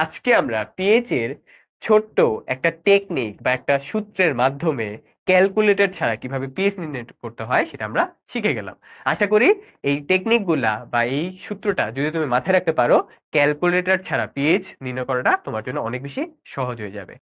আজকে আমরা পিএইচ এর ছোট্ট একটা টেকনিক বা একটা সূত্রের মাধ্যমে ক্যালকুলেটর ছাড়া কিভাবে পিএইচ নির্ণয় করতে হয় সেটা আমরা শিখে গেলাম। আশা করি এই টেকনিক গুলা বা এই সূত্রটা যদি তুমি মাথায় রাখতে পারো, ক্যালকুলেটর ছাড়া পিএইচ নির্ণয় করাটা তোমার জন্য অনেক বেশি সহজ হয়ে যাবে।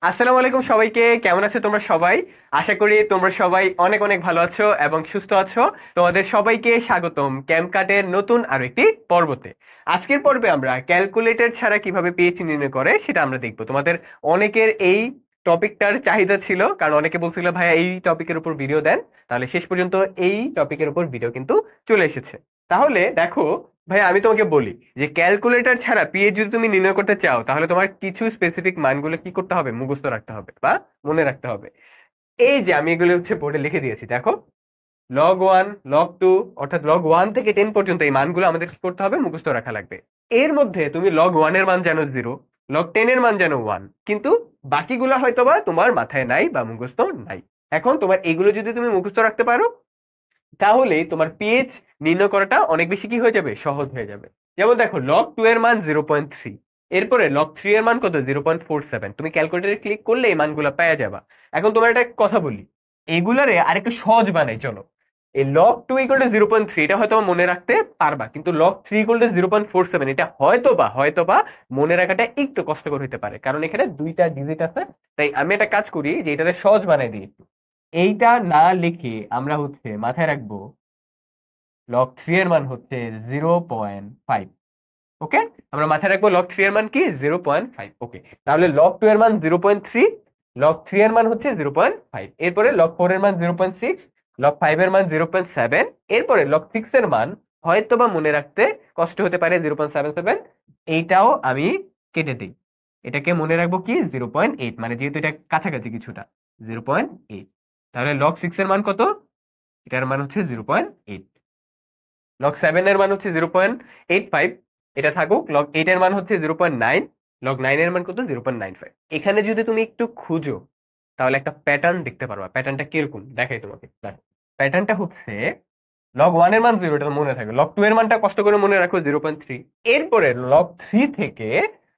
আসসালামু আলাইকুম সবাইকে, কেমন আছো তোমরা সবাই? আশা করি তোমরা সবাই অনেক অনেক ভালো আছো এবং সুস্থ আছো। তোমাদের সবাইকে স্বাগতম ক্যামকাটের নতুন আরো একটি পর্বতে। আজকের পর্বে আমরা ক্যালকুলেটর ছাড়া কিভাবে পিএইচ নির্ণয় করে সেটা আমরা দেখবো। তোমাদের অনেকের এই টপিকটার চাহিদা ছিল, কারণ অনেকে বলছিল ভাইয়া এই টপিকের উপর ভিডিও দেন। তাহলে শেষ পর্যন্ত এই টপিকের উপর ভিডিও কিন্তু চলে এসেছে। তাহলে দেখো ভাই, আমি তোমাকে বলি যে ক্যালকুলেটর ছাড়া পিএইচ যদি তুমি নির্ণয় করতে চাও, তাহলে তোমার কিছু স্পেসিফিক মানগুলো কি করতে হবে, মুখস্থ রাখতে হবে বা মনে রাখতে হবে। এই যে আমি এগুলো হচ্ছে বোর্ডে লিখে দিয়েছি, দেখো। log 1, log 2, অর্থাৎ log 1 থেকে 10 পর্যন্ত এই মানগুলো আমাদের কি করতে হবে, মুখস্থ রাখা লাগবে। এর মধ্যে তুমি log 1 এর মান জানো 0, log 10 এর মান জানো 1, কিন্তু বাকিগুলো হয়তোবা তোমার মাথায় নাই বা মুখস্থ নাই। এখন তোমার এগুলো যদি তুমি মুখস্থ রাখতে পারো, তাহলে তোমার পিএইচ নির্ণয় করাটা অনেক বেশি কি হয়ে যাবে, সহজ হয়ে যাবে। যেমন দেখো, log 2 এর মান 0.3, এরপরে log 3 এর মান কত, 0.47। তুমি ক্যালকুলেটরে ক্লিক করলে এই মানগুলো পেয়ে যাবা। এখন তোমার একটা কথা বলি, এগুলারে আরেকটু সহজ বানাই চলো। এই log 2 = 0.3 এটা হয়তো মনে রাখতে পারবা, কিন্তু log 3 = 0.47 এটা হয়তোবা মনে রাখাটা একটু কষ্টকর হতে পারে, কারণ এখানে দুইটা ডিজিট আছে। তাই আমি একটা কাজ করি যে এটাকে সহজ বানাই দিই। এইটা না লিখে আমরা হচ্ছে মাথায় রাখবো log 3 এর মান হচ্ছে 0.5। ওকে, আমরা মাথায় রাখবো log 3 এর মান কি, 0.5। ওকে, তাহলে log 2 এর মান 0.3, log 3 এর মান হচ্ছে 0.5, এরপরে log 4 এর মান 0.6, log 5 এর মান 0.7, এরপরে log 6 এর মান হয়তোবা মনে রাখতে কষ্ট হতে পারে 0.77। এইটাও আমি কেটে দিই, এটাকে মনে রাখবো কি 0.8, মানে যেহেতু এটা কাছাকাছি কিছুটা 0.8। তাহলে log 6 এর মান কত, এটার মান হচ্ছে 0.8। log 7 এর মান হচ্ছে 0.85, এটা থাকুক। log 8 এর মান হচ্ছে 0.9, log 9 এর মান কত, 0.95। এখানে যদি তুমি একটু খুঁজো, তাহলে একটা প্যাটার্ন দেখতে পারবা। প্যাটার্নটা কিরকম দেখাই তোমাকে। প্যাটার্নটা হচ্ছে log 1 এর মান 0, এটা তো মনে থাকবে। log 2 এর মানটা কষ্ট করে মনে রাখো 0.3। এরপরে log 3 থেকে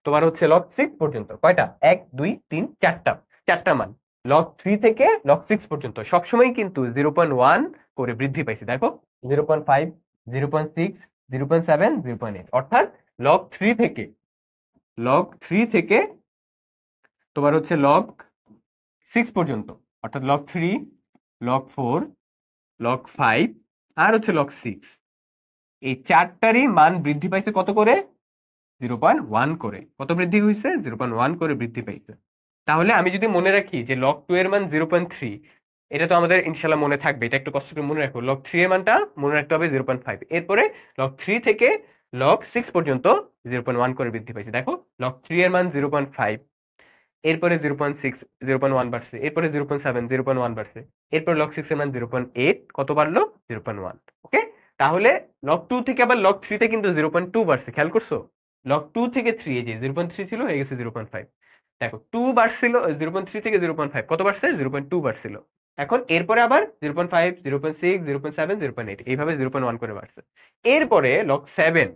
তোমার হচ্ছে log 6 পর্যন্ত কয়টা, 1 2 3 4টা, চারটা মান। log 3 থেকে log 6 পর্যন্ত সবসময় কিন্তু 0.1 করে বৃদ্ধি পাইছে, দেখো। 0.5, 0.6, 0.7, 0.8, অর্থাৎ log 3 থেকে তোমার হচ্ছে log 6 পর্যন্ত, অর্থাৎ log 3, log 4, log 5 আর হচ্ছে log 6, এই চারটারই মান বৃদ্ধি পাইছে কত করে, 0.1 করে। কত বৃদ্ধি হয়েছে, 0.1 করে বৃদ্ধি পাইছে। তাহলে আমি যদি মনে রাখি যে log 2 এর মান 0.3, এটা তো আমাদের ইনশাল্লাহ মনে থাকবে। এটা একটু কষ্ট করে মনে রাখবো। log 3 এর মানটা মনে রাখতে হবে 0.5, এরপরে log 3 থেকে log 6 পর্যন্ত 0.1 করে বৃদ্ধি পাইছে, দেখো। log 3 এর মান 0.5, এরপরে 0.6, 0.1 বাড়ছে, এরপরে 0.7, 0.1 বাড়ছে, এরপর log 6 এর মান 0.8, কত বাড়লো, 0.1। ওকে, তাহলে log 2 থেকে আবার log 3 তে কিন্তু 0.2 বাড়ছে, খেয়াল করছো? log 2 থেকে 3, এই যে 0.3 ছিল হয়ে গেছে 0.5। দেখো 2 বাড়ছিল, 0.3 থেকে 0.5 কত বাড়ছে, 0.2 বাড়ছিল। এখন এরপরে আবার 0.5, 0.6, 0.7, 0.8, এইভাবে 0.1 করে বাড়ছে। এরপরে log 7,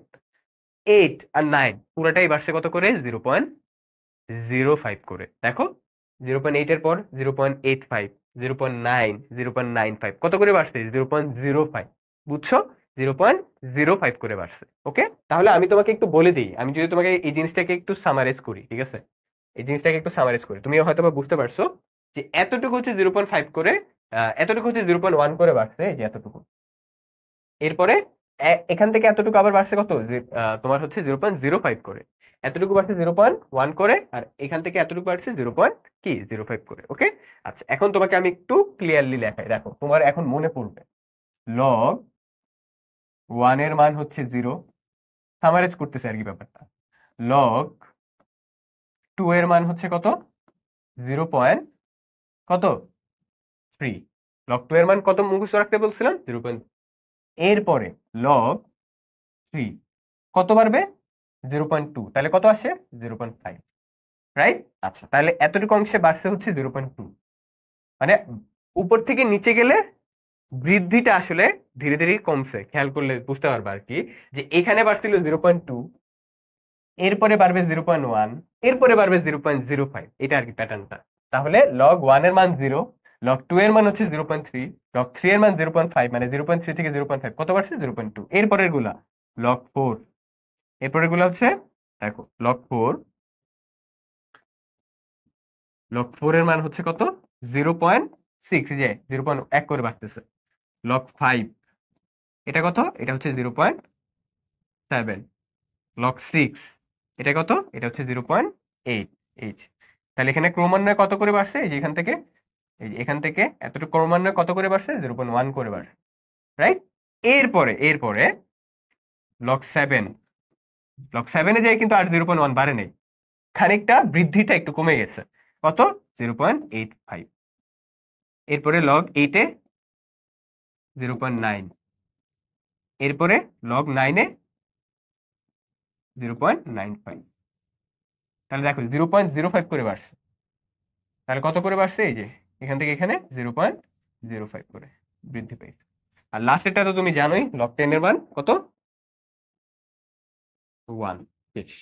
8 আর 9 পুরোটাই বাড়ছে কত করে, 0.05 করে, দেখো। 0.8 এর পর 0.85, 0.9, 0.95 কত করে বাড়ছে, 0.05। বুঝছো, 0.05 করে বাড়ছে। ওকে, তাহলে আমি তোমাকে একটু বলে দিই, আমি যদি তোমাকে এই জিনিসটাকে একটু সামারাইজ করি, ঠিক আছে? এই জিনিসটাকে একটু সামারাইজ করি, তুমি হয়তো বা বুঝতে পারছো যে এতটুকু হচ্ছে 0.5 করে, এতটুকু হচ্ছে 0.1 করে বাড়ছে, এই যে এতটুকু। এরপরে এখান থেকে এতটুকু আবার বাড়ছে কত, তোমার হচ্ছে 0.05 করে। এতটুকু বাড়ছে 0.1 করে, আর এখান থেকে এতটুকু বাড়ছে 0.05 করে। ওকে, আচ্ছা, এখন তোমাকে আমি একটু ক্লিয়ারলি লেখাই, দেখো তোমার এখন মনে পড়বে। log 1 এর মান হচ্ছে 0, সামারাইজ করতেছে আর কি ব্যাপারটা। log 2 এর মান হচ্ছে কত, 0. কত, 3। log 2 এর মান কত মুখস্থ রাখতে বলছিলাম, 0. এরপরে log 3 কত বাড়বে, 0.2, তাহলে কত আসে, 0.5, রাইট? আচ্ছা, তাহলে এতটুকু অংশে বাড়ছে হচ্ছে 0.2, মানে উপর থেকে নিচে গেলে বৃদ্ধিটা আসলে ধীরে ধীরে কমছে। খেয়াল করলে বুঝতে পারবা আর কি, যে এখানে বাড়ছিল 0.2, এরপরে বাড়বে 0.1, এরপরে বাড়বে 0.05, এটা আর কি প্যাটার্নটা। তাহলে লগ 1 এর মান 0, লগ 2 এর মান হচ্ছে 0.3, লগ 3 এর মান 0.5, মানে 0.3 থেকে 0.5 কত বাড়ছে 0.2। এরপরের গুলা লগ 4, এরপরের গুলা হচ্ছে দেখো লগ 4, লগ 4 এর মান হচ্ছে কত 0.6, যে 0.1 করে বাড়তেছে। লগ 5 এটা কত, এটা হচ্ছে 0.7। লগ 6 এটা কত, এটা হচ্ছে 0.8। তাহলে এখানে ক্রমান্বয়ে কত করে বাড়ছে, এই যে এখান থেকে, এই যে এখান থেকে এতটুকু ক্রমান্বয়ে কত করে বাড়ছে 0.1 করে বাড়ছে, রাইট। এরপরে লগ 7, লগ 7-এ যায় কিন্তু আর 0.1 বাড়ে নাই, খানিকটা বৃদ্ধিটা একটু কমে গেছে, কত 0.85। এরপরে লগ 8-এ 0.9, এরপরে লগ 9-এ 0.95। তাহলে দেখো 0.05 করে বাড়ছে। তাহলে কত করে বাড়ছে, এই যে এখান থেকে এখানে 0.05 করে বৃদ্ধি পেয়েছে। আর লাস্টেরটা তো তুমি জানোই, লগ 10 এর মান কত 1। শেষ।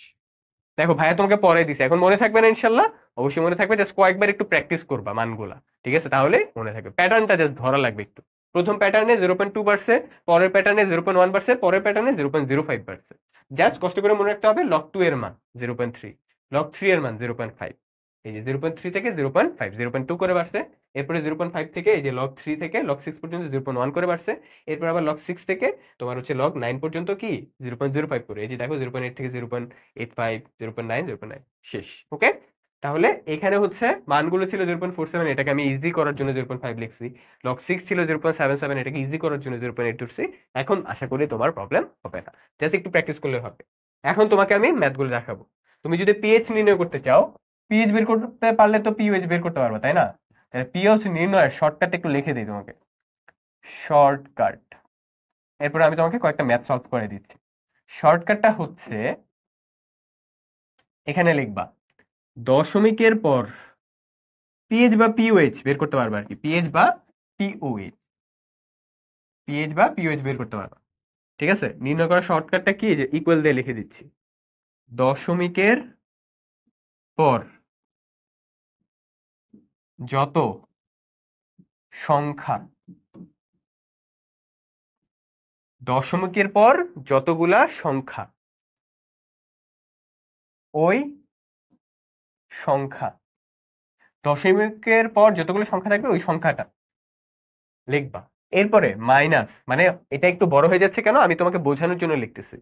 দেখো ভাইয়া তোমাকে পরে দিছে, এখন মনে থাকবে না ইনশাল্লাহ? অবশ্যই মনে থাকবে, জাস্ট কয়েকবার একটু প্র্যাকটিস করবা মানগুলা, ঠিক আছে? তাহলে মনে থাকবে। প্যাটার্নটা জাস্ট ধরা লাগবে একটু। প্রথম প্যাটার্নে 0.2 বাড়ছে, পরের প্যাটার্নে 0.1 বাড়ছে, পরের প্যাটার্নে 0.05 বাড়ছে। জাস্ট কষ্ট করে মনে রাখতে হবে লগ 2 এর মান 0.3, লগ 3 এর মান 0.5। এই যে 0.3 থেকে 0.5, 0.2 করে বাড়ছে। এরপরে 0.5 থেকে এই যে লগ 3 থেকে লগ 6 পর্যন্ত 0.1 করে বাড়ছে। এরপর আবার লগ 6 থেকে তোমার হচ্ছে লগ 9 পর্যন্ত কি 0.05 করে। এই যে দেখো 0.8 থেকে 0.85, 0.9, 0.9, শেষ। ওকে, তাহলে এখানে হচ্ছে মানগুলো ছিল 0.47, এটাকে আমি ইজি করার জন্য 0.5 লিখছি। লগ 6 ছিল 0.77, এটাকে ইজি করার জন্য 0.8 ধরছি। এখন আশা করি তোমার প্রবলেম হবে না, জাস্ট একটু প্র্যাকটিস করলে হবে। এখন তোমাকে আমি ম্যাথগুলো দেখাবো। তুমি যদি পিএইচ নির্ণয় করতে চাও, পিএইচ বের করতে পারলে তো পিওএইচ বের করতে পারবে, তাই না? তাহলে পিওএইচ নির্ণয়ের শর্টকাট একটু লিখে দিই তোমাকে, শর্টকাট। এরপর আমি তোমাকে কয়েকটা ম্যাথ সলভ করে দিচ্ছি। শর্টকাটটা হচ্ছে এখানে লিখবা দশমিকের পর পিএইচ বা পিওএইচ বের করতে পারবে আর কি, পিএইচ বা পিওএইচ, পিএইচ বা পিওএইচ বের করতে পারবে, ঠিক আছে? নির্ণয় করার শর্টকাটটা কি, যে ইকুয়াল দিয়ে লিখে দিচ্ছি। দশমিকের পর যত সংখ্যা, দশমিকের পর যতগুলা সংখ্যা, ওই সংখ্যা, দশমিকের পর যতগুলো সংখ্যা থাকবে ওই সংখ্যাটা লিখবা। এরপরে মাইনাস, মানে এটা একটু বড় হয়ে যাচ্ছে কেন, আমি তোমাকে বোঝানোর জন্য লিখতেছি।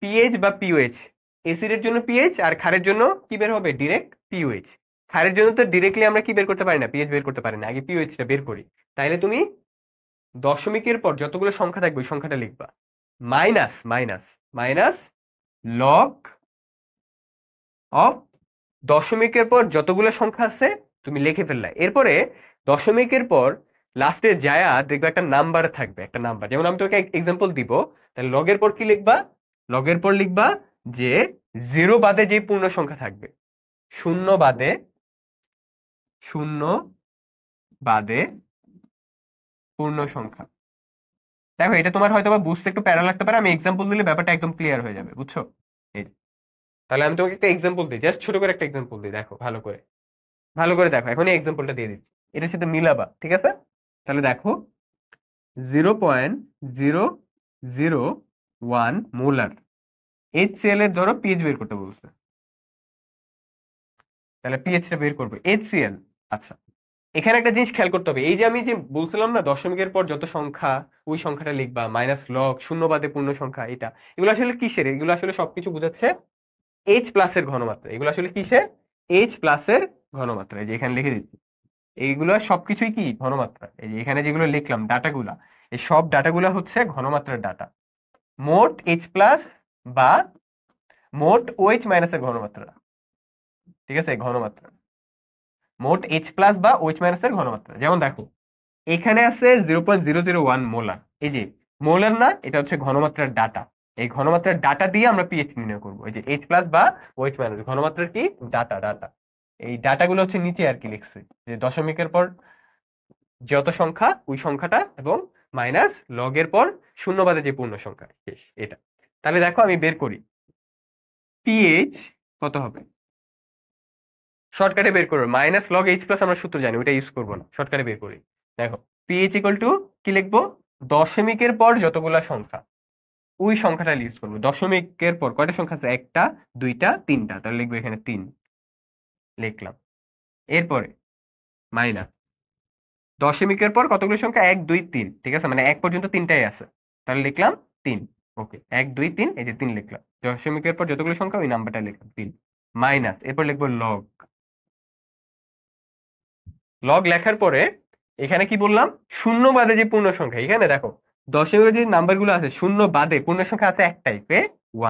পিএইচ বা পিওএইচ, এসিডের জন্য পিএইচ আর ক্ষারের জন্য কি বের হবে, ডিরেক্ট পিওএইচ। ক্ষারের জন্য তো ডিরেক্টলি আমরা কি বের করতে পারি না, পিএইচ বের করতে পারি না, আগে পিওএইচটা বের করি। তাইলে তুমি দশমিকের পর যতগুলো সংখ্যা থাকবে ওই সংখ্যাটা লিখবা, minus minus minus log of দশমিকের পর যতগুলো সংখ্যা আছে তুমি লিখে ফেললে। এরপরে দশমিকের পর লাস্টে যায়া দেখবে একটা নাম্বার থাকবে, একটা নাম্বার। যেমন আমি তোকে এক্সাম্পল দিব, তাহলে লগের পর কি লিখবা, লগের পর লিখবা যে 0 বাদে যে পূর্ণ সংখ্যা থাকবে, শূন্য বাদে, শূন্য বাদে পূর্ণ সংখ্যা। দেখো এটা তোমার হয়তো বা বুঝতে একটু প্যারা লাগতে পারে, আমি এক্সাম্পল দিলে ব্যাপারটা একদম ক্লিয়ার হয়ে যাবে, বুঝছো? এই তাহলে আমি তোমাকে একটা এক্সাম্পল দিই, জাস্ট ছোট করে একটা এক্সাম্পল দিই, দেখো ভালো করে, ভালো করে দেখো। এখন এই এক্সাম্পলটা দিয়ে দিচ্ছি, এটার সাথে মিলাবা, ঠিক আছে? তাহলে দেখো 0.001 মোলার HCl এর ধরো পিএইচ বের করতে বলছে, তাহলে পিএইচটা বের করবে HCl। আচ্ছা, এখানে একটা জিনিস খেয়াল করতে হবে, এই যে আমি যে বলছিলাম না দশমিকের পর যত সংখ্যা ওই সংখ্যাটা লিখবা, মাইনাস লগ, শূন্য বাদে পূর্ণ সংখ্যা, এটা এগুলো আসলে কিসের, এগুলো আসলে সবকিছু বোঝাচ্ছে এইচ প্লাসের ঘনমাত্রা। এগুলো আসলে কিসের, এইচ প্লাসের ঘনমাত্রা। এই যে এখানে লিখে দিচ্ছি, এইগুলো সবকিছুই কি ঘনমাত্রা। এই যে এখানে যেগুলো লিখলাম ডাটাগুলা, এই সব ডাটাগুলা হচ্ছে ঘনমাত্রার ডাটা। মোট এইচ প্লাস বা মোট ওএইচ মাইনাসের ঘনমাত্রা, ঠিক আছে? ঘনমাত্রা মোট এইচ প্লাস বা ওএইচ মাইনাসের ঘনমাত্রা। যেমন দেখো এখানে আছে 0.001 মোলার, এই যে মোলার না, এটা হচ্ছে ঘনমাত্রার ডাটা। এই ঘনমাত্রার ডাটা দিয়ে আমরা পিএইচ নির্ণয় করবো। এই যে এইচ প্লাস বা ওএইচ মাইনাস ঘনমাত্রার কি ডাটা, ডাটা। এই ডাটাগুলো হচ্ছে নিচে আর কি লিখছে, যে দশমিকের পর যত সংখ্যা ওই সংখ্যাটা এবং মাইনাস লগের পর শূন্য বাদে যে পূর্ণ সংখ্যা, শেষ। এটা তাহলে দেখো আমি বের করি, পিএইচ কত হবে? শর্টকাটে বের করবো, মাইনাস লগ এইচ প্লাস আমরা সূত্র জানি, ওইটা ইউজ করবো না, শর্টকাটে বের করি। দেখো পিএইচ ইকুয়াল টু কি লিখবো, দশমিকের পর যতগুলা সংখ্যা ওই সংখ্যাটা ইউজ করবো। দশমিকের পর কয়টা সংখ্যা আছে, একটা দুইটা তিনটা, তাহলে লিখবো এখানে 3 লিখলাম। এরপরে মাইনাস দশমিকের পর কতগুলো সংখ্যা, 1 2 3, ঠিক আছে, মানে 1 পর্যন্ত তিনটাই আছে, তাহলে লিখলাম 3। ওকে, 1 2 3, এই যে 3 লিখলাম। দশমিকের পর যতগুলো সংখ্যা ওই নাম্বারটা লিখলাম 3 মাইনাস, এরপর লিখবো লগ। লগ লেখার পরে এখানে কি বললাম, শূন্য বাদে যে পূর্ণ সংখ্যা, এখানে দেখো দশমিকের যে নাম্বারগুলো আছে শূন্য বাদে পূর্ণ সংখ্যা আছে একটাই,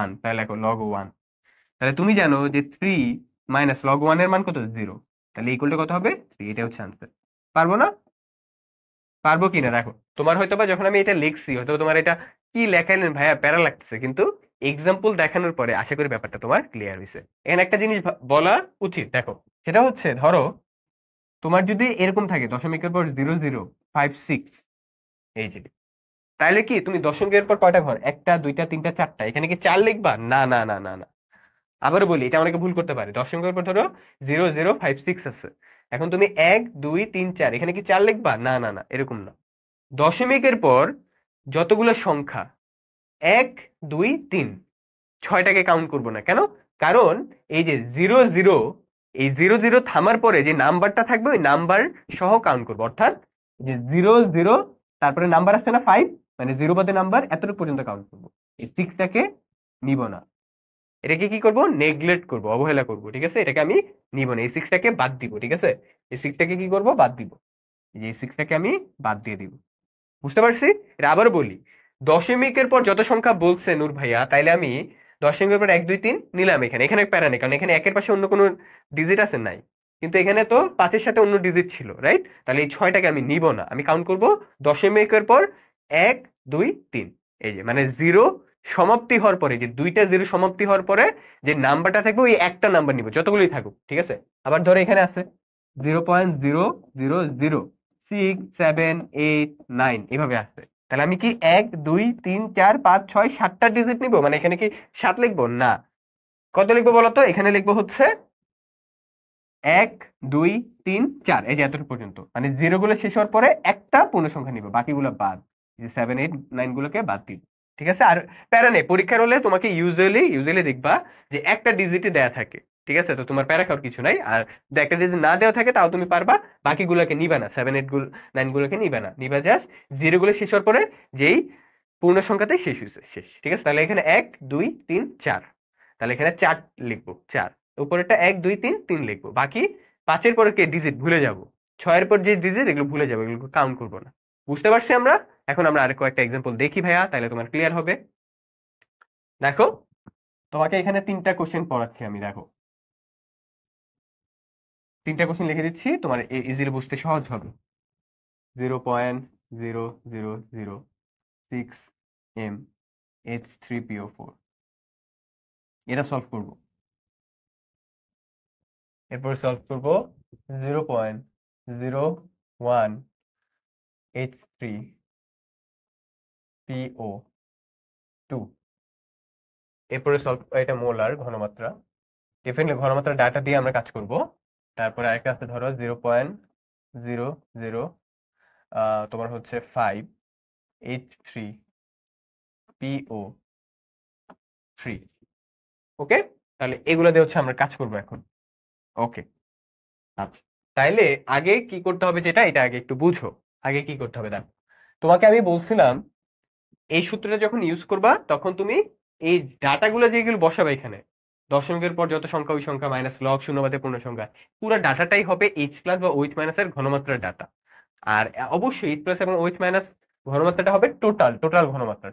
1, তাহলে লেখো লগ 1। তাহলে তুমি জানো যে 3 মাইনাস লগ 1 এর মান কত, 0, তাহলে ইকুয়াল টু কত হবে, 3। এটা হচ্ছে আনসার। পারবো না? পারবো কিনা দেখো, তোমার হয়তো বা যখন আমি এটা লিখছি হয়তো তোমার এটা কি লেখাইলেন ভাইয়া প্যারা লাগতেছে, কিন্তু এক্সাম্পল দেখানোর পরে আশা করি ব্যাপারটা তোমার ক্লিয়ার হয়েছে। এখানে একটা জিনিস বলা উচিত, দেখো সেটা হচ্ছে ধরো তোমার যদি এরকম থাকে দশমিকের পর 0056, এই যে, তাহলে কি তুমি দশমিকের পর কয়টা ঘর, একটা দুইটা তিনটা চারটা, এখানে কি 4 লিখবা, না না না না না। আবারও বলি, এটা অনেকে ভুল করতে পারে, দশমিকের পর ধরো 0056 আছে, এখন তুমি 1 2 3 4, এখানে কি 4 লিখবা, না না না, এরকম না। দশমিকের পর যতগুলো সংখ্যা 1 2 3, ছয়টাকে কাউন্ট করব না, কেন, কারণ এই যে 00, এই 00 থামার পরে যে নাম্বারটা থাকবে ওই নাম্বার সহ কাউন্ট করবো, অর্থাৎ যে 00 তারপরে নাম্বার আসছে না 5, মানে 0 বাদে নাম্বার এতটুকু পর্যন্ত কাউন্ট করবো, এই 6টাকে নিব না, এটাকে কি করব, নেগলেক্ট করব, অবহেলা করব, ঠিক আছে, এটাকে আমি নিব না, এই 6টাকে বাদ দিব, ঠিক আছে, এই 6টাকে কি করব, বাদ দিব, এই 6টাকে আমি বাদ দিয়ে দিব। বুঝতে পারছি? এটা আবার বলি, দশমিকের পর যত সংখ্যা বলছে নূর ভাইয়া, তাইলে আমি দশমিকের পর 1 2 3 নিলাম, এখানে এখানে প্যারা নেই, কারণ এখানে একের পাশে অন্য কোনো ডিজিট আছে নাই, কিন্তু এখানে তো 5-এর সাথে অন্য ডিজিট ছিল, রাইট, তাহলে এই 6টাকে আমি নিব না, আমি কাউন্ট করব দশমিকের পর 1 2 3, এই যে মানে 0 সমাপ্তি হওয়ার পরে, যে দুইটা 0 সমাপ্তি হওয়ার পরে যে নাম্বারটা থাকবে ওই একটা নাম্বার নিব, যতগুলোই থাকুক, ঠিক আছে। আবার ধরো এখানে আছে 0.000678 9, এভাবে আসছে, তাহলে আমি কি 1 2 3 4 5 6 7টা ডিজিট নিব, মানে এখানে কি 7 লিখবো, না, কত লিখবো বলতো, এখানে লিখবো হচ্ছে 1 2 3 4, এই যে এতটুকু পর্যন্ত, মানে 0 গুলো শেষ হওয়ার পরে একটা পূর্ণ সংখ্যা নিব, বাকিগুলো বাদ, যে 7 8 9 গুলোকে বাদ দিব, ঠিক আছে। আর প্যারা নেই, পরীক্ষার হলে তোমাকে ইউজুয়ালি দেখবা যে একটা ডিজিটই দেয়া থাকে, ঠিক আছে, তো তোমার প্যারা খাওয়ার কিছু নাই। আর যদি একটা ডিজিট না দেওয়া থাকে তাও তুমি পারবা, বাকিগুলোকে নিবা না, 7 8 9 গুলোকে নিবা না, নিবা জাস্ট 0 গুলো শেষ হওয়ার পরে যেই পূর্ণ সংখ্যাতেই শেষ হয়েছে, শেষ, ঠিক আছে। তাহলে এখানে 1 2 3 4, তাহলে এখানে 4 লিখবো, 4, উপরেরটা 1 2 3 3 লিখবো, বাকি 5-এর পরে কে ডিজিট ভুলে যাব, 6-এর পর যে ডিজিট এগুলো ভুলে যাবো, এগুলো কাউন্ট করবো না। বুঝতে পারছি আমরা? এখন আমরা আর কয়েকটা এক্সাম্পল দেখি ভাইয়া, তাহলে তোমার ক্লিয়ার হবে। দেখো তোমাকে এখানে 3টা কোশ্চেন পড়াচ্ছি আমি, দেখো 3টা কোশ্চেন লিখে দিচ্ছি, তোমার ইজিলি বুঝতে সহজ হবে। 0.00006 mH3PO4, এটা সলভ করব। এরপর সলভ করব 0.01H3PO2, এরপরে সলভ, এটা মোলার ঘনমাত্রা, ডেফিনেটলি ঘনমাত্রা ডাটা দিয়ে আমরা কাজ করব। তারপরে আরেকটা আছে ধরো 0.00 তোমার হচ্ছে 5H3PO3, ওকে, তাহলে এগুলো দিয়ে হচ্ছে আমরা কাজ করব এখন। ওকে, আচ্ছা, তাইলে আগে কি করতে হবে, যেটা এটা আগে একটু বুঝো, আগে কি করতে হবে দেখো, তোমাকে আমি বলছিলাম এই সূত্রটা যখন ইউজ করবা তখন তুমি এই ডাটাগুলো যেগুলো বসাবে এখানে, দশমিকের পর যত সংখ্যা ওই সংখ্যা মাইনাস লগ শূন্য বাদে পূর্ণ সংখ্যা, পুরো ডাটাটাই হবে এইচ প্লাস বা ওইচ মাইনাসের ঘনমাত্রার ডাটা। আর অবশ্যই এইচ প্লাস এবং ওইচ মাইনাস ঘনমাত্রাটা হবে টোটাল ঘনমাত্রা,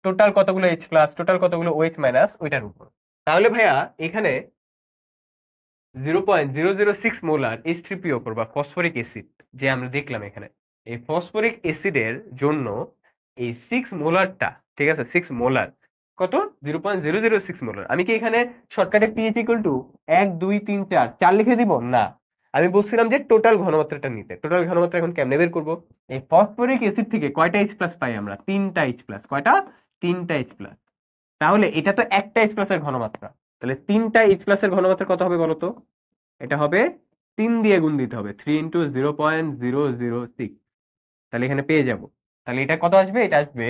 টোটাল কতগুলো এইচ প্লাস, টোটাল কতগুলো ওইচ মাইনাস, ওইটার উপর। তাহলে ভাইয়া এখানে 0.006 মোলার H3PO4 বা ফসফরিক অ্যাসিড যে আমরা দেখলাম এখানে, এই ফসফরিক অ্যাসিডের জন্য এই 6 মোলারটা, ঠিক আছে, 6 মোলার কত, 0.006 মোলার। আমি কি এখানে শর্টকাটে পিএইচ ইকুয়াল টু 1 2 3 4 4 লিখে দিব, না, আমি বলছিলাম যে টোটাল ঘনমাত্রাটা নিতে। টোটাল ঘনমাত্রা এখন কেমনে বের করব, এই ফসফরিক অ্যাসিড থেকে কয়টা H প্লাস পাই আমরা, 3টা H প্লাস, কয়টা, 3টা H প্লাস, তাহলে এটা তো একটা H প্লাসের ঘনমাত্রা, তাহলে 3টা এইচ প্লাসের ঘনমাত্রা কত হবে বলো তো? এটা হবে 3 দিয়ে গুণ দিতে হবে, 3 ইন্টু 0.006। তাহলে এখানে পেয়ে যাব। তাহলে এটা কত আসবে? এটা আসবে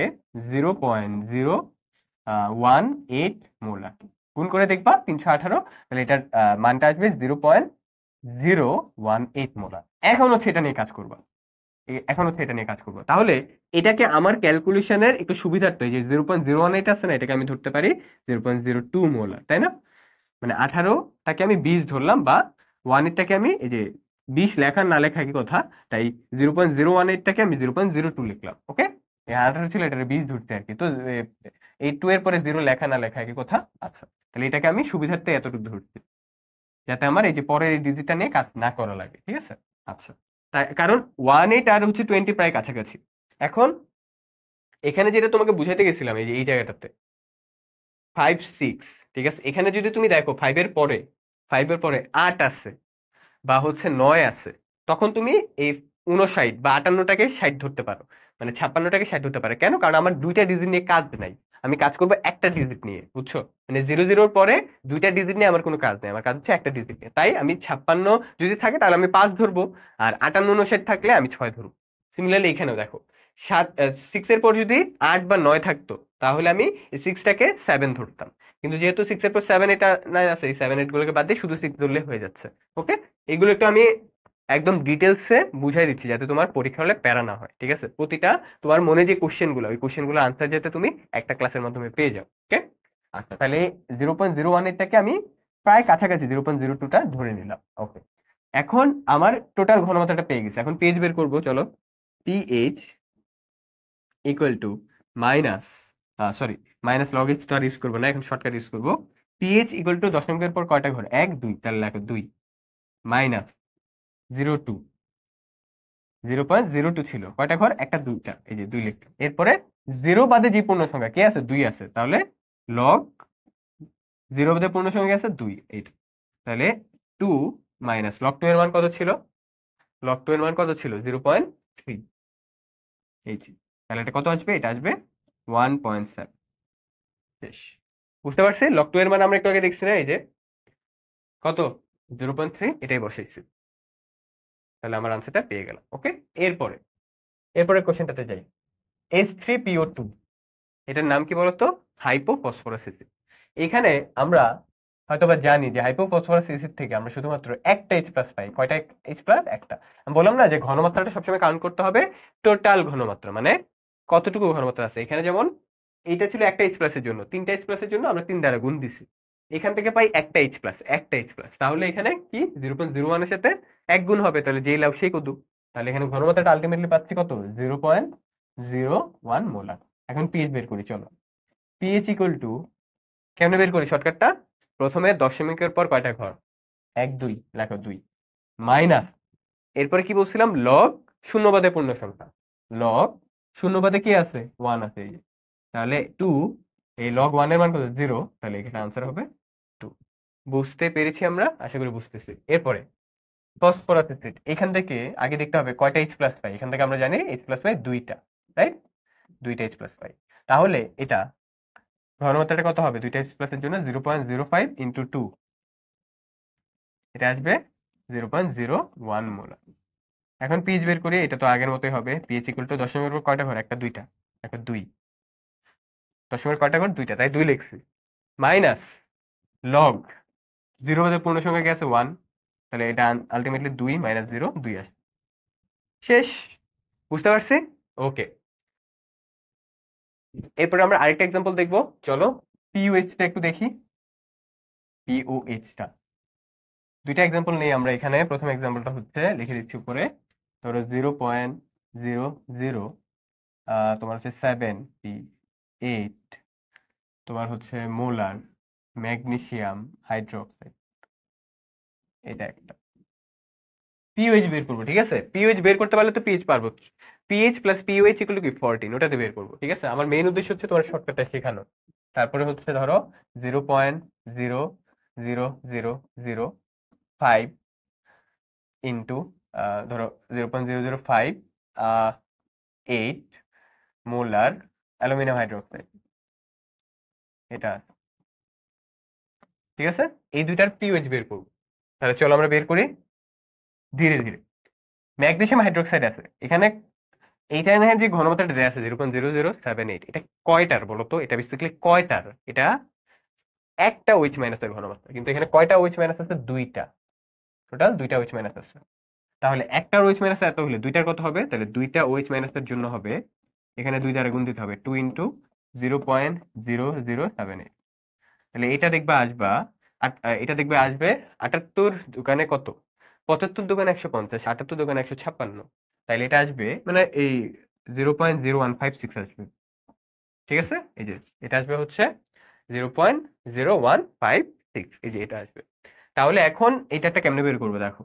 0.018 মোলার। গুণ করে দেখবা 318, তাহলে এটার মানটা আসবে 0.018 মোলার। এখন হচ্ছে এটা নিয়ে কাজ করবা, এখন হচ্ছে এটা নিয়ে কাজ করবো। তাহলে এটাকে আমার ক্যালকুলেশনের একটু সুবিধার্থে, যে 0.018 আছে না, এটাকে আমি ধরতে পারি 0.02 মোলার, তাই না? মানে 18টাকে আমি 20 ধরলাম, বা 18টাকে আমি এই যে 20 লেখা না লেখা কি কথা, তাই 0.018টাকে আমি 0.02 লিখলাম। ওকে, এই 18 ছিল, এটা 20 ধরতে আর কি। তো এই 2 এর পরে 0 লেখা না লেখা কি কথা। আচ্ছা, তাহলে এটাকে আমি সুবিধার্থে এতটুকু ধরছি, যাতে আমার এই যে পরের এই ডিজিটটা নিয়ে কাজ না করা লাগে। ঠিক আছে? আচ্ছা, তাই কারণ 18 আর হচ্ছে 20 প্রায় কাছাকাছি। এখন এখানে যেটা তোমাকে বুঝাইতে গেছিলাম, এই যে এই জায়গাটাতে 5 6, ঠিক আছে, এখানে যদি তুমি দেখো 5 এর পরে 8 আছে বা হচ্ছে 9 আছে, তখন তুমি এই 59 বা 58টাকে 60 ধরতে পারো, মানে 56টাকে 60 ধরতে পারো। কেন? কারণ আমার দুইটা ডিজিট নিয়ে কাজ নাই, আমি কাজ করবো একটা ডিজিট নিয়ে, বুঝছো? মানে 00 পরে দুইটা ডিজিট নিয়ে আমার কোনো কাজ নেই, আমার কাজ হচ্ছে একটা ডিজিট নিয়ে। তাই আমি 56 যদি থাকে তাহলে আমি 5 ধরবো, আর 58 59 থাকলে আমি 6 ধরবো। সিমিলারলি এখানেও দেখো 6 এর পর যদি 8 বা 9 থাকতো, তাহলে আমি 6টাকে 7 ধরতাম। কিন্তু যেহেতু 6 এর পর 7 এটা নাই আছে, এই 7 8 গুলোকে বাদ দিয়ে শুধু 6 ধরলে হয়ে যাচ্ছে। ওকে, এগুলো একটু আমি একদম ডিটেলসে বুঝাই দিচ্ছি, যাতে তোমার পরীক্ষা হলে প্যারা না হয়। ঠিক আছে? প্রতিটা তোমার মনে যে কোশ্চেন গুলো, ওই কোশ্চেন গুলো আনসার যাতে তুমি একটা ক্লাসের মাধ্যমে পেয়ে যাও। ওকে, আচ্ছা, তাহলে 0.018টাকে আমি প্রায় কাছাকাছি 0.02টা ধরে নিলাম। ওকে, এখন আমার টোটাল ঘনমাত্রাটা পেয়ে গেছে। এখন পেজ বের করবো, চলো। PH equal to minus, sorry, minus log H তো আর ইউজ করবো না, এখন শর্টকাট ইউজ করবো। পিএইচ ইকুয়াল টু দশমিকের পর কয়টা ঘর? 1 2, তাহলে লেখো 2 মাইনাস 0.2, 0.02 ছিল, কয়টা ঘর? একটা, দুইটা, এই যে 2 লিখলাম। এরপরে 0 বাদে যে পূর্ণ সংখ্যা কে আছে? 2 আছে, তাহলে লগ 0 বাদে পূর্ণ সংখ্যা আছে 2, এইটা। তাহলে 2 মাইনাস লগ 2 এর মান কত ছিল? লগ 2 এর মান কত ছিল? 0.3, এই যে। তাহলে এটা কত আসবে? এটা আসবে 1.7। শেষ। বুঝতে পারছি? লগ 2 এর মান আমরা একটু আগে দেখছি না, এই যে কত? 0.3, এটাই বসাইছি। তাহলে আমার আনসারটা পেয়ে গেলাম। ওকে, এরপরে এরপরে কোশ্চেনটাতে যাই। H3PO2, এটার নাম কি বলতো? Hypophosphorous acid. এখানে আমরা হয়তোবা জানি যে হাইপোফসফরাস অ্যাসিড থেকে আমরা শুধুমাত্র একটা H+ পাই। কয়টা H+? একটা। আমি বললাম না যে ঘনমাত্রাটা সবসময় কাউন্ট করতে হবে টোটাল ঘনমাত্রা, মানে কতটুকু ঘনমাত্রা আছে। এখানে যেমন এইটা ছিল একটা H+ এর জন্য, 3টা H+ এর জন্য আমরা 3 দ্বারা গুণ দিছি। এখান থেকে পাই একটা H+, তাহলে এখানে কি 0.01 এর সাথে 1 গুণ হবে, তাহলে যেই লাভ সেই কদু। তাহলে এখানে ঘনমাত্রাটা আলটিমেটলি পাচ্ছি কত? 0.01 মোলার। এখন পিএইচ বের করি, চলো। পিএইচ ইকুয়াল টু, কেমনে বের করি শর্টকাটটা? প্রথমে দশমিকের পর কয়টা ঘর? 1 2, লেখো 2 মাইনাস, এরপরে কি বলছিলাম? লগ শূন্যবাদে পূর্ণ সংখ্যা, লগ শূন্যবাদে কি আছে? 1 আছে, এই যে। তাহলে 2, এই লগ 1 এর মান কত? 0, তাহলে এখানে আনসার হবে 2। বুঝতে পেরেছি আমরা? আশা করি বুঝতেছি। এরপরে ফসফরাস অ্যাসিড, এখান থেকে আগে দেখতে হবে কয়টা H+ পাই। এখান থেকে আমরা জানি H+ পাই দুইটা, রাইট? দুইটা H+ পাই। তাহলে এটা ঘনমাত্রাটা কত হবে? দুইটা H+ এর জন্য 0.05 ইন্টু 2, এটা আসবে 0.01 মোলার। এখন পিএইচ বের করি, এটা তো আগের মতোই হবে। পিএইচ ইকুয়াল টু দশমিকের পর কয়টা ঘর? একটা, দুইটা, এখন 2, দশমিকের কয়টা ঘর? দুইটা, তাই 2 লিখছি। মাইনাস লগ 0 বাদে পূর্ণ সংখ্যা কি আছে? 1, তাহলে এটা আলটিমেটলি 2 মাইনাস 0 2 আসে। শেষ। বুঝতে পারছি? ওকে, এরপরে আমরা আরেকটা এক্সাম্পল দেখবো, চলো। পিওএইচটা একটু দেখি। পিওএইচটা দুইটা এক্সাম্পল নেই আমরা এখানে। প্রথম এক্সাম্পলটা হচ্ছে, লিখে দিচ্ছি উপরে, ধরো 0.00, তোমার হচ্ছে 78, তোমার হচ্ছে মোলার ম্যাগনেসিয়াম হাইড্রোক্সাইড, এটা একটা। পিওএইচ বের করবো, ঠিক আছে? পিওএইচ বের করতে পারলে তো পিএইচ পারবো। PH plus pOH equal to কি? 14, ওটাতে বের করবো। ঠিক আছে, আমার মেইন উদ্দেশ্য হচ্ছে তোমার শর্টকাটটা শেখানো। তারপরে হচ্ছে ধরো 0.00005 ইন্টু ধরো 0.0058 মোলার অ্যালুমিনিয়াম হাইড্রোক্সাইড, এটা। ঠিক আছে, এই দুইটার পিওএইচ বের করব। তাহলে চলো আমরা বের করি ধীরে ধীরে। ম্যাগনেসিয়াম হাইড্রোক্সাইড আছে এখানে, এইটা না যে ঘনমাত্রাটা দেয়া আছে 0.0078, এটা কয়টার বলো তো? এটা বেসিক্যালি কয়টার? এটা একটা OH মাইনাসের ঘনমাত্রা, কিন্তু এখানে কয়টা OH মাইনাস আছে? দুইটা, টোটাল দুইটা OH মাইনাস আছে। তাহলে একটা OH মাইনাস এত হলে দুইটার কত হবে? তাহলে দুইটা OH মাইনাসের জন্য হবে এখানে 2 দ্বারা গুণ দিতে হবে, 2 ইন্টু 0.0078। তাহলে এটা দেখবা আসবা এটা দেখবে আসবে 78 দোকানে কত, 75 দোকানে 150, 78 দোকানে 156। তাইলে এটা আসবে মানে এই 0.0156 আসবে। ঠিক আছে, এই যে এটা আসবে হচ্ছে 0.0156, এই যে এটা আসবে। তাহলে এখন এটাটা কেমনে বের করবো দেখো,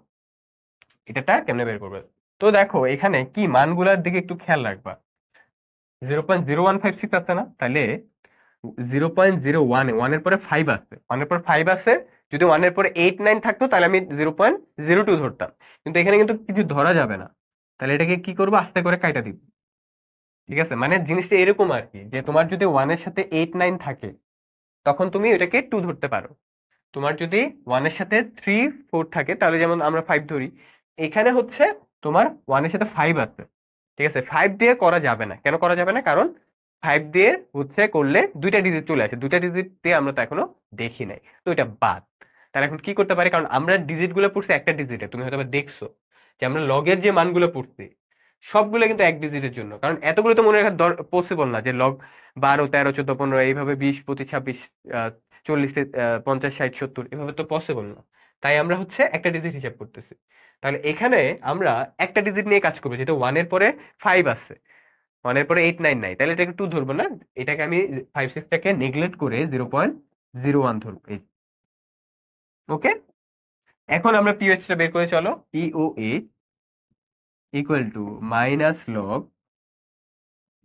এটাটা কেমনে বের করবে। তো দেখো এখানে কি মানগুলার দিকে একটু খেয়াল রাখবা। 0.0156 আছে না, তাহলে 0.01 ওয়ানের পরে 5 আছে, ওয়ানের পরে 5 আছে। যদি ওয়ানের পরে 8 9 থাকতো তাহলে আমি 0.02 ধরতাম, কিন্তু এখানে কিন্তু কিছু ধরা যাবে না। তাহলে এটাকে কি করবো, আস্তে করে কাইটা দিব। ঠিক আছে, মানে জিনিসটা এরকম আর কি, যে তোমার যদি ওয়ানের সাথে 8 9 থাকে তখন তুমি এটাকে 2 ধরতে পারো। তোমার যদি ওয়ানের সাথে 3 4 থাকে তাহলে যেমন আমরা 5 ধরি। এখানে হচ্ছে তোমার ওয়ানের সাথে 5 আছে, ঠিক আছে, 5 দিয়ে করা যাবে না। কেন করা যাবে না? কারণ 5 দিয়ে হচ্ছে করলে দুইটা ডিজিট চলে আসে, দুইটা ডিজিট দিয়ে আমরা তো এখনো দেখি নাই, তো এটা বাদ। তাহলে এখন কি করতে পারি, কারণ আমরা ডিজিট গুলো পড়ছি একটা ডিজিটে, তুমি হয়তো বা দেখছো যে আমরা লগের যে মানগুলো পড়ছি সবগুলো কিন্তু এক ডিজিটের জন্য, কারণ এতগুলো তো মনে রাখা পসিবল না যে লগ 12 13 14 15 এইভাবে 20 25 26 40 50 60 70 এভাবে তো পসিবল না। তাই আমরা হচ্ছে একটা ডিজিট হিসাব করতেছি। তাহলে এখানে আমরা একটা ডিজিট নিয়ে কাজ করবো, যেহেতু ওয়ানের পরে 5 আছে, ওয়ানের পরে 8 9 নাই, তাহলে এটাকে 2 ধরবো না, এটাকে আমি 5 6টাকে নেগলেক্ট করে 0.01 ধরবো। এই ওকে, এখন আমরা পিওএইচ টা বের করে চলো। POH equal to minus log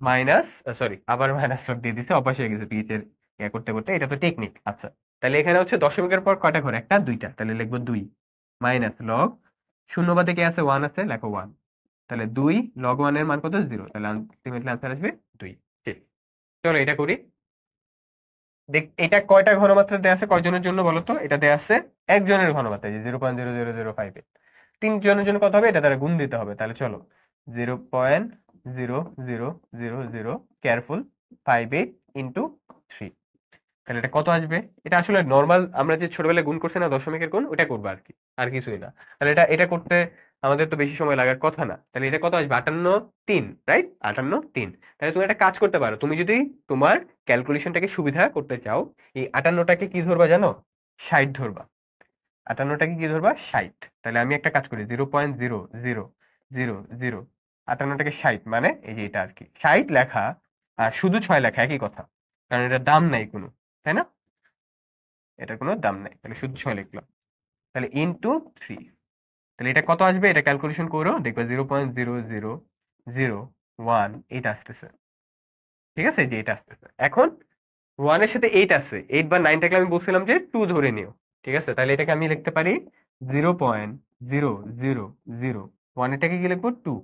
minus, sorry আবার মাইনাস লগ দিয়ে দিছে, অভ্যাস হয়ে গেছে পিএইচ এর করতে করতে, এটা তো টেকনিক। আচ্ছা, তাহলে এখানে হচ্ছে দশমিকের পর কয়টা ঘর? একটা দুইটা, তাহলে লিখবো 2 মাইনাস লগ শূন্য বাদে কে আছে? 1 আছে, লেখো 1। তাহলে 2 লগ 1 এর মান কত? 0, তাহলে আলটিমেটলি আনসার আসবে 2। ঠিক, চলো এটা করি। দেখ এটা কয়টা ঘনমাত্রা দেয়া আছে, কয়জনের জন্য বলো তো? এটা দেয়া আছে একজনের ঘনমাত্রা, যে 0.0005 এ। 3 জনের জন্য কত হবে? এটা দ্বারা গুণ দিতে হবে। তাহলে চলো 0.0000 কেয়ারফুল 58 ইন্টু 3, তাহলে এটা কত আসবে? এটা আসলে নর্মাল আমরা যে ছোটবেলায় গুণ করছি না দশমিকের গুণ, ওটা করবো আর কি, আর কিছুই না। তাহলে এটা এটা করতে আমাদের তো বেশি সময় লাগার কথা না। তাহলে এটা কত আসবে? 58 3, রাইট, 58 3। তাহলে তুমি একটা কাজ করতে পারো, তুমি যদি তোমার ক্যালকুলেশনটাকে সুবিধা করতে চাও, এই 58টাকে কি ধরবা জানো? 60 ধরবা। 58টাকে কি ধরবা? 60। তাহলে আমি একটা কাজ করি, 0.0000, 58টাকে 60 মানে এই যে এটা আর কি 60 লেখা, আর শুধু 6 লেখা একই কথা, কারণ এটার দাম নাই কোনো, তাই না? এটার কোনো দাম নাই, তাহলে শুধু 6 লিখলাম। তাহলে ইনটু 3, তাহলে এটা কত আসবে? এটা ক্যালকুলেশন করো, দেখবে 0.0001 এটা আসতেছে। ঠিক আছে, যে এটা আসতেছে। এখন 1 এর সাথে 8 আছে, 8 বা 9 থাকলে আমি বলছিলাম যে 2 ধরে নিও। ঠিক আছে, তাহলে এটাকে আমি লিখতে পারি 0.0001, এটাকে কি লিখবো? 2।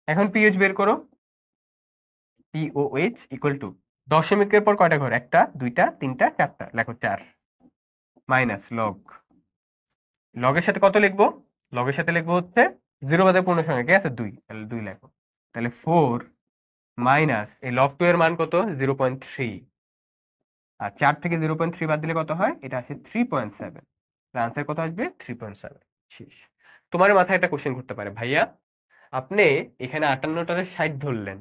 এখন পিএইচ বের করো। পিওএইচ ইকুয়াল টু দশমিকের পর কয়টা ঘর? একটা দুইটা তিনটা চারটা, লেখো 4 মাইনাস লগ, লগের সাথে কত লিখবো? লগের সাথে লিখবো হচ্ছে 0 বাদে পূর্ণ সংখ্যা কে আছে? 2, তাহলে 2 লেখো। তাহলে 4 মাইনাস এই লগ 2 এর মান কত? 0.3, আর 4 থেকে 0.3 বাদ দিলে কত হয়? এটা আসে 3.7। আনসার কত আসবে? 3.7। শেষ। তোমার মাথায় একটা কোশ্চেন ঘুরতে পারে, ভাইয়া আপনি এখানে 58টারে 60 ধরলেন,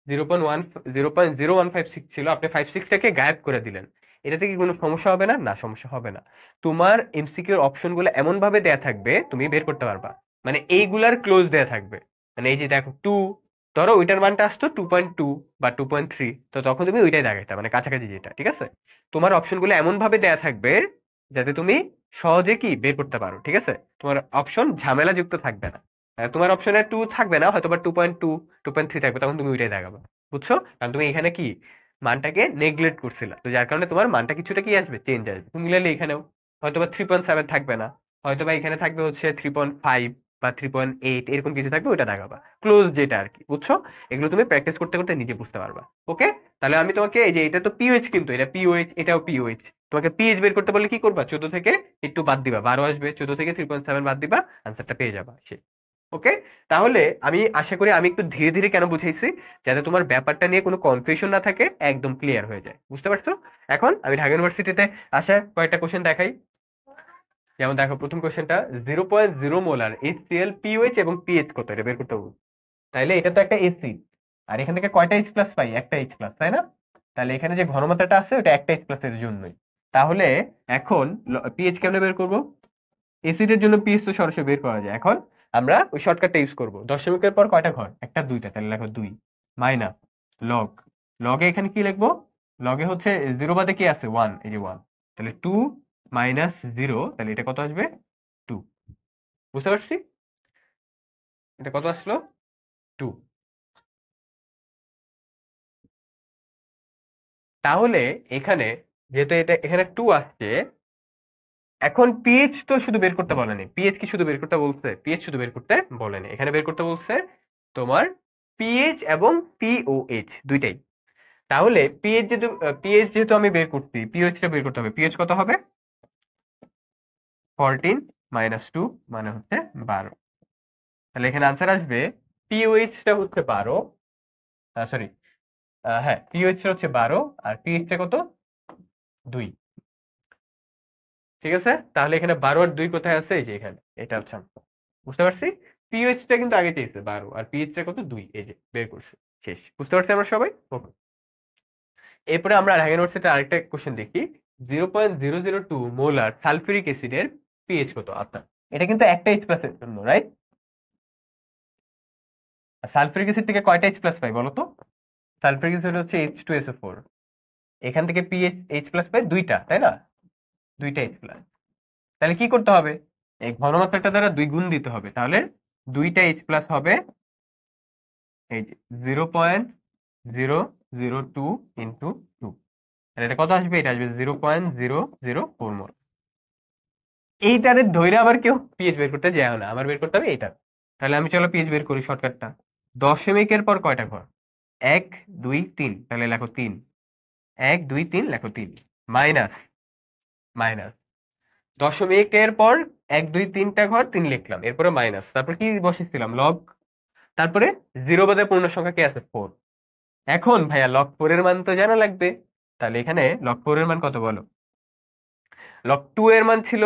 0.0156 ছিল, আপনি 56টাকে গায়েব করে দিলেন, এটাতে কি কোনো সমস্যা হবে না? না, সমস্যা হবে না। তোমার এমসিকিউর অপশন গুলো এমন ভাবে দেয়া থাকবে তুমি বের করতে পারবা, মানে এইগুলার ক্লোজ দেয়া থাকবে। মানে এই যে দেখো 2, ধরো ওইটার মানটা আসতো 2.2 বা 2.3, তো তখন তুমি ওইটাই দেখাইতা, মানে কাছাকাছি যেটা। ঠিক আছে, তোমার অপশন গুলো এমন ভাবে দেয়া থাকবে যাতে তুমি সহজে কি বের করতে পারো। ঠিক আছে, তোমার অপশন ঝামেলা যুক্ত থাকবে না। তোমার অপশনে 2 থাকবে না, হয়তো বা 2.2 2.3 থাকবে, তখন তুমি ওইটাই দেখাবে। বুঝছো? কারণ তুমি এখানে কি মানটাকে নেগলেক্ট করছিলা, তো যার কারণে তোমার মানটা কিছুটা কি আসবে? চেঞ্জ আসবে। সিমিলারলি এখানেও হয়তো বা 3.7 থাকবে না, হয়তো বা এখানে থাকবে হচ্ছে 3.5, বা 3.8 এরকম কিছু থাকবে, ওটা দাগাবা, ক্লোজ যেটা আর কি, বুঝছো? এগুলো তুমি প্র্যাকটিস করতে করতে নিজে বুঝতে পারবা। ওকে, তাহলে আমি তোমাকে এই যে এটা তো পিওএইচ, কিন্তু এটা পিওএইচ, এটাও পিওএইচ, তোমাকে পিএইচ বের করতে বললে কি করবা? 14 থেকে একটু বাদ দিবা, 12 আসবে, 14 থেকে 3.7 বাদ দিবা, আনসারটা পেয়ে যাবা সে। ওকে, তাহলে আমি আশা করি আমি একটু ধীরে ধীরে কেন বুঝাইছি, যাতে তোমার ব্যাপারটা নিয়ে কোনো কনফিউশন না থাকে, একদম ক্লিয়ার হয়ে যায়, বুঝতে পারছো? এখন আমি ঢাকা ইউনিভার্সিটিতে আসা কয়েকটা কোশ্চেন দেখাই। যেমন দেখো, প্রথম কোশ্চেনটা 0.0 মোলার HCl পিওএইচ এবং পিএইচ কত, এটা বের করতে হবে। তাইলে এটা তো একটা এসিড, আর এখান থেকে কয়টা H প্লাস পাই? একটা H প্লাস, তাই না? তাহলে এখানে যে ঘনমাত্রাটা আছে ওটা একটা H প্লাস এর জন্যই। তাহলে এখন পিএইচ কেমনে বের করব? এসিডের জন্য পিএইচ তো সরাসরি বের করা যায়। এখন আমরা ওই শর্টকাটটা ইউজ করব। দশমিকের পর কয়টা ঘর? একটা, দুইটা, তাহলে লেখো 2 মাইনাস লগ, লগে এখানে কি লিখবো? লগে হচ্ছে 0 বাদে কি আছে? 1, এই যে 1, তাহলে 2 মাইনাস 0, তাহলে এটা কত আসবে? 2। বুঝতে পারছি? এটা কত আসলো? 2। তাহলে এখানে যেহেতু এটা এখানে 2 আসছে, এখন পিএইচ তো শুধু বের করতে বলেনি। পিএইচ কি শুধু বের করতে বলছে? পিএইচ শুধু বের করতে বলেনি, এখানে বের করতে বলছে তোমার পিএইচ এবং পিওএইচ দুইটাই। তাহলে পিএইচ যেহেতু আমি বের করছি, পিওএইচ টা বের করতে হবে। পিএইচ কত হবে? 14 মাইনাস 2 মানে হচ্ছে 12। তাহলে এখানে আনসার আসবে, পিওএইচ টা হচ্ছে 12, সরি, হ্যাঁ, পিওএইচ টা হচ্ছে 12 আর পিএইচ টা কত? 2। ঠিক আছে, তাহলে এখানে 12 আর 2 কোথায় আছে? এই যে এখানে, এটা হচ্ছে answer। বুঝতে পারছি? পিওএইচ টা কিন্তু আগে চেয়েছে 12 আর পিএইচ টা কত? 2, এই যে বের করছে। শেষ, বুঝতে পারছি আমরা সবাই? ওকে, এরপরে আমরা ঢাকা ইউনিভার্সিটির আরেকটা কোশ্চেন দেখি। 0.002 মোলার সালফিউরিক অ্যাসিডের পিএইচ কত? আচ্ছা, এটা কিন্তু একটা H প্লাস এর জন্য, রাইট? সালফিউরিক অ্যাসিড থেকে কয়টা H প্লাস পাই বলো তো? সালফিউরিক অ্যাসিড হচ্ছে H2SO4, এখান থেকে পিএইচ H প্লাস পাই দুইটা, তাই না? দুইটা H প্লাস। তাহলে কি করতে হবে? এই ঘনমাত্রাটা দ্বারা 2 গুণ দিতে হবে, তাহলে দুইটা H প্লাস হবে এই যে 0.002 ইন্টু 2, তাহলে এটা কত আসবে? এটা আসবে 0.004 মোল। এইটারে ধইরে আবার কেউ পিএইচ বের করতে যায় না, আমার বের করতে হবে এটা। তাহলে আমি চলো পিএইচ বের করি, শর্টকাটটা। দশমিকের পর কয়টা ঘর? 1, 2, 3, তাহলে লেখো 3, 1, 2, 3, লেখো 3, মাইনাস মাইনাস দশমিকের পর 1, 2, 3টা ঘর 3 লিখলাম, এরপরে মাইনাস, তারপর কি বসেছিলাম? লগ, তারপরে 0 বাদে পূর্ণ সংখ্যা কি আছে? 4। এখন ভাইয়া লগ 4 এর মান তো জানা লাগবে, তাহলে এখানে লগ 4 এর মান কত বলো? লগ 2 এর মান ছিল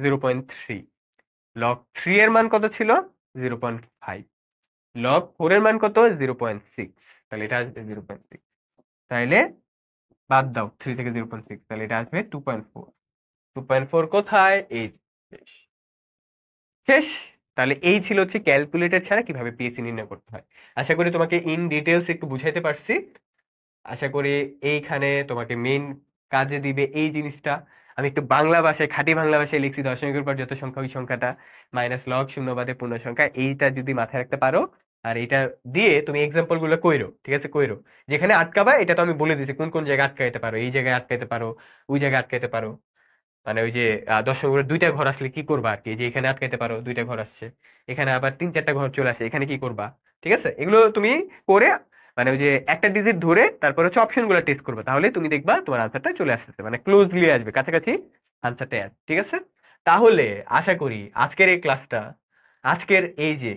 0.3, লগ 3 এর মান কত ছিল? 0.5, লগ 4 এর মান কত? 0.6, তাহলে এটা আসবে 0.6। তাহলে বাদ দাও 3 থেকে 0.6, তাহলে এটা আসবে 2.4। 2.4 কোথায়? এই শেষ। শেষ। তাহলে এই ছিল হচ্ছে ক্যালকুলেটর ছাড়া কিভাবে পিএইচ নির্ণয় করতে হয়। আশা করি তোমাকে ইন ডিটেলস একটু বুঝাইতে পারছি। আশা করি এইখানে তোমাকে মেইন কাজে দিবে এই জিনিসটা। আমি একটু বাংলা ভাষায়, খাঁটি বাংলা ভাষায় লিখছি, দশমিকের পর যত সংখ্যা ওই সংখ্যাটা, মাইনাস লগ শূন্য বাদে পূর্ণ সংখ্যা, এইটা যদি মাথায় রাখতে পারো, আর এটা দিয়ে তুমি এক্সাম্পল গুলো কইরো, ঠিক আছে? কইরো, যেখানে আটকাবা এটা তো আমি বলে দিয়েছি কোন কোন জায়গায় আটকাইতে পারো, এই জায়গায় আটকাইতে পারো, ওই জায়গায় আটকাইতে পারো। মানে ওই যে দশমিকের দুইটা ঘর আসলে কি করবা আর কি, যে এখানে আটকাইতে পারো, দুইটা ঘর আসছে, এখানে আবার 3-4টা ঘর চলে আসে, এখানে কি করবা? ঠিক আছে, এগুলো তুমি করে, মানে ওই যে একটা ডিজিট ধরে তারপর হচ্ছে অপশন গুলো টেস্ট করবে, তাহলে তুমি দেখবা তোমার আনসারটা চলে আসতেছে, মানে ক্লোজলি আসবে, কাছাকাছি আনসারটা আসবে। ঠিক আছে, তাহলে আশা করি আজকের এই ক্লাসটা, আজকের এই যে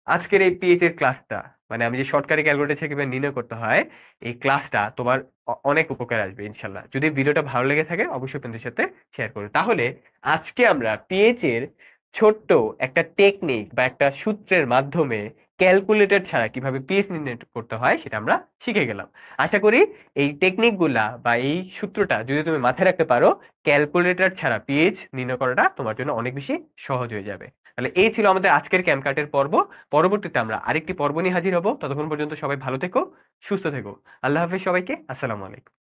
আজকের এই পিএইচ এর ক্লাসটা, মানে আমি যে শর্টকাট ক্যালকুলেটর থেকে কিভাবে নির্ণয় করতে হয়, এই ক্লাসটা তোমার অনেক উপকার আসবে ইনশাল্লাহ। যদি ভিডিওটা ভালো লেগে থাকে অবশ্যই বন্ধুদের সাথে শেয়ার করো। তাহলে আজকে আমরা পিএইচ এর ছোট্ট একটা টেকনিক বা একটা সূত্রের মাধ্যমে ক্যালকুলেটর ছাড়া কিভাবে পিএইচ নির্ণয় করতে হয় সেটা আমরা শিখে গেলাম। আশা করি এই টেকনিক গুলা বা এই সূত্রটা যদি তুমি মাথায় রাখতে পারো, ক্যালকুলেটর ছাড়া পিএইচ নির্ণয় করাটা তোমার জন্য অনেক বেশি সহজ হয়ে যাবে। তাহলে এই ছিল আমাদের আজকের ক্যামকার্টের পর্ব। পরবর্তীতে আমরা আরেকটি পর্ব নিয়ে হাজির হব। ততক্ষণ পর্যন্ত সবাই ভালো থেকো, সুস্থ থেকো। আল্লাহ হাফেজ সবাইকে। আসসালামু আলাইকুম।